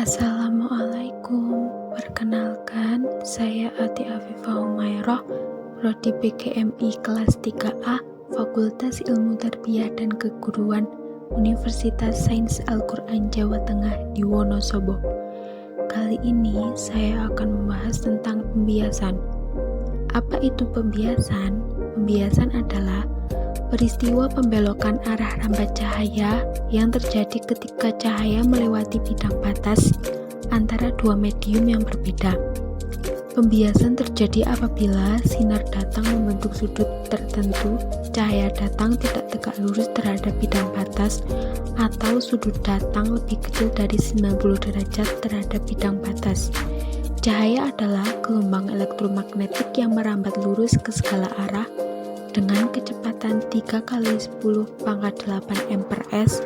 Assalamualaikum, perkenalkan saya Ati Afifah Umairah, Prodi PGMI kelas 3A, Fakultas Ilmu Tarbiyah dan Keguruan, Universitas Sains Al-Quran Jawa Tengah di Wonosobo. Kali ini saya akan membahas tentang pembiasan. Apa itu pembiasan? Pembiasan adalah peristiwa pembelokan arah rambat cahaya yang terjadi ketika cahaya melewati bidang batas antara dua medium yang berbeda. Pembiasan terjadi apabila sinar datang membentuk sudut tertentu, cahaya datang tidak tegak lurus terhadap bidang batas, atau sudut datang lebih kecil dari 90 derajat terhadap bidang batas. Cahaya adalah gelombang elektromagnetik yang merambat lurus ke segala arah dengan kecepatan 3 kali 10 pangkat 8 m/s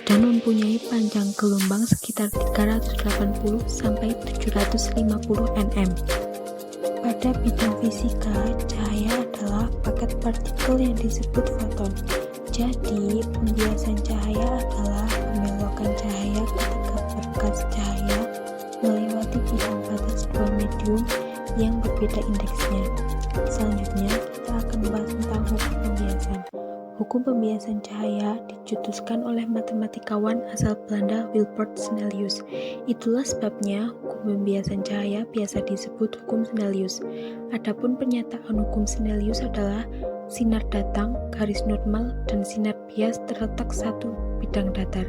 dan mempunyai panjang gelombang sekitar 380 sampai 750 nm. Pada bidang fisika, cahaya adalah paket partikel yang disebut foton. Jadi, pembiasan cahaya adalah pembelokan cahaya ketika berkas cahaya melewati bidang batas dua medium yang berbeda indeksnya. Selanjutnya, kita akan membahas tentang hukum pembiasan. Hukum pembiasan cahaya dicetuskan oleh matematikawan asal Belanda Wilbert Snellius. Itulah sebabnya hukum pembiasan cahaya biasa disebut hukum Snellius. Adapun pernyataan hukum Snellius adalah sinar datang, garis normal, dan sinar bias terletak satu bidang datar.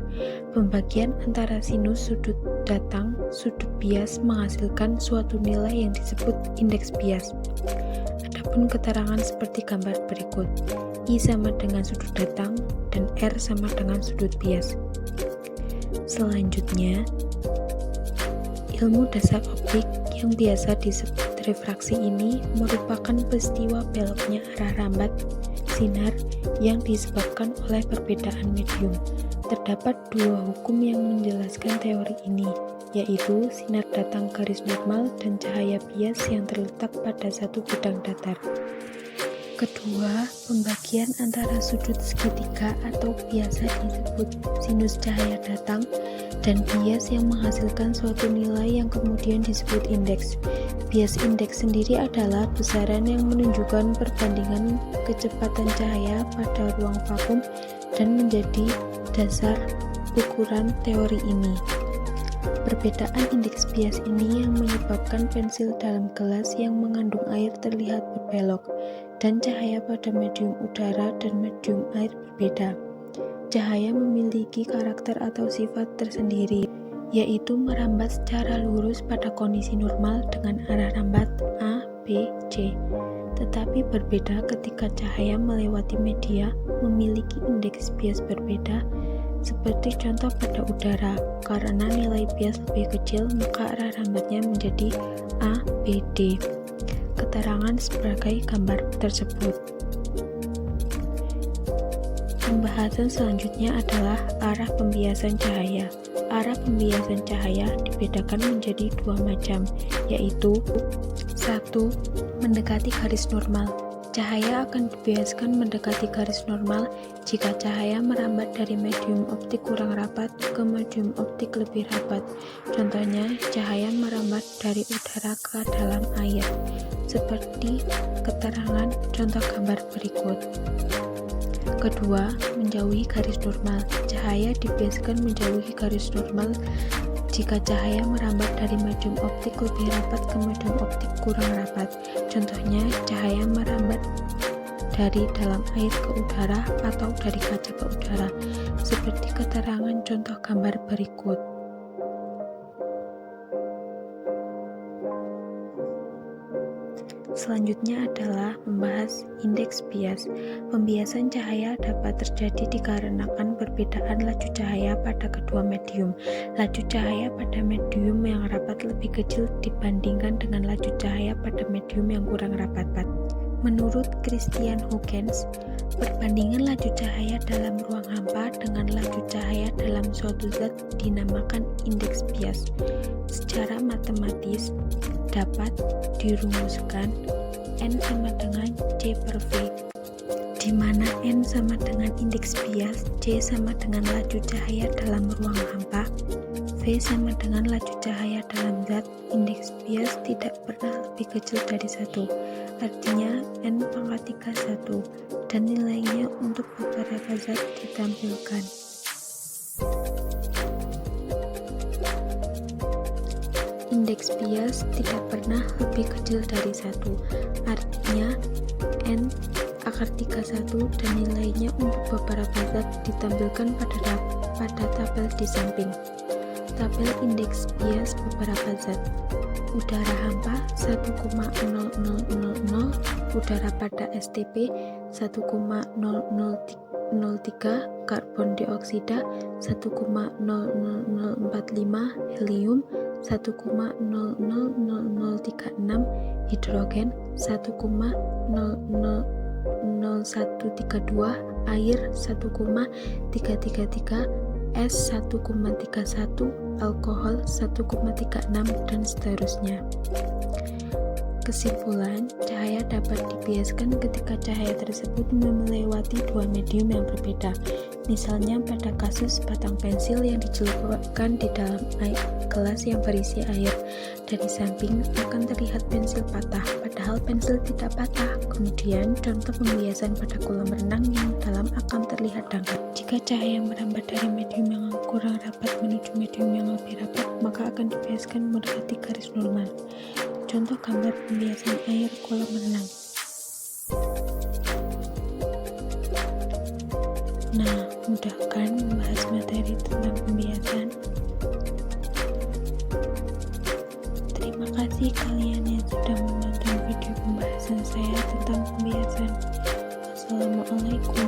Pembagian antara sinus sudut datang, sudut bias menghasilkan suatu nilai yang disebut indeks bias. Adapun keterangan seperti gambar berikut. I sama dengan sudut datang dan R sama dengan sudut bias. Selanjutnya, ilmu dasar optik yang biasa disebut refraksi ini merupakan peristiwa beloknya arah rambat sinar yang disebabkan oleh perbedaan medium. Terdapat dua hukum yang menjelaskan teori ini, yaitu sinar datang garis normal dan cahaya bias yang terletak pada satu bidang datar. Kedua, pembagian antara sudut segitiga atau biasa disebut sinus cahaya datang dan bias yang menghasilkan suatu nilai yang kemudian disebut indeks. Bias indeks sendiri adalah besaran yang menunjukkan perbandingan kecepatan cahaya pada ruang vakum dan menjadi dasar ukuran teori ini. Perbedaan indeks bias ini yang menyebabkan pensil dalam gelas yang mengandung air terlihat berbelok, dan cahaya pada medium udara dan medium air berbeda. Cahaya memiliki karakter atau sifat tersendiri, yaitu merambat secara lurus pada kondisi normal dengan arah rambat A, B, C. Tetapi berbeda ketika cahaya melewati media memiliki indeks bias berbeda, seperti contoh pada udara. Karena nilai bias lebih kecil, maka arah rambatnya menjadi A, B, D. Keterangan sebagai gambar tersebut. Pembahasan selanjutnya adalah arah pembiasan cahaya. Arah pembiasan cahaya dibedakan menjadi dua macam, yaitu 1. Mendekati garis normal. Cahaya akan dibiaskan mendekati garis normal jika cahaya merambat dari medium optik kurang rapat ke medium optik lebih rapat. Contohnya, cahaya merambat dari udara ke dalam air, seperti keterangan contoh gambar berikut. Kedua, menjauhi garis normal. Cahaya dibiaskan menjauhi garis normal jika cahaya merambat dari medium optik lebih rapat ke medium optik kurang rapat. Contohnya, cahaya merambat dari dalam air ke udara atau dari kaca ke udara, seperti keterangan contoh gambar berikut. Selanjutnya adalah membahas indeks bias. Pembiasan cahaya dapat terjadi dikarenakan perbedaan laju cahaya pada kedua medium. Laju cahaya pada medium yang rapat lebih kecil dibandingkan dengan laju cahaya pada medium yang kurang rapat. Menurut Christian Huygens, perbandingan laju cahaya dalam ruang hampa dengan laju cahaya dalam suatu zat dinamakan indeks bias. Secara matematis dapat dirumuskan N sama dengan C per V, di mana N sama dengan indeks bias, C sama dengan laju cahaya dalam ruang hampa, V sama dengan laju cahaya dalam zat. Indeks bias tidak pernah lebih kecil dari 1, artinya N pangkat 1, dan nilainya untuk beberapa zat ditampilkan. Indeks bias tidak pernah lebih kecil dari 1, artinya N akar 31 dan nilainya untuk beberapa zat ditampilkan pada tabel di samping. Tabel indeks bias beberapa zat. Udara hampa 1,0000, udara pada STP 1,0003, karbon dioksida 1,00045, helium 1,00036, hidrogen 1,00132, air 1,333, es 1,31, alkohol 1,36, dan seterusnya. Kesimpulan, cahaya dapat dibiaskan ketika cahaya tersebut melewati dua medium yang berbeda. Misalnya pada kasus batang pensil yang dicelupkan di dalam gelas yang berisi air. Dari samping akan terlihat pensil patah, padahal pensil tidak patah. Kemudian contoh pembiasan pada kolam renang yang dalam akan terlihat dangkal. Jika cahaya merambat dari medium yang kurang rapat menuju medium yang lebih rapat, maka akan dibiaskan mendekati garis normal. Contoh gambar pembiasan air kolam renang. Nah, mudah kan membahas materi tentang pembiasan? Terima kasih kalian yang sudah menonton video pembahasan saya tentang pembiasan. Wassalamualaikum.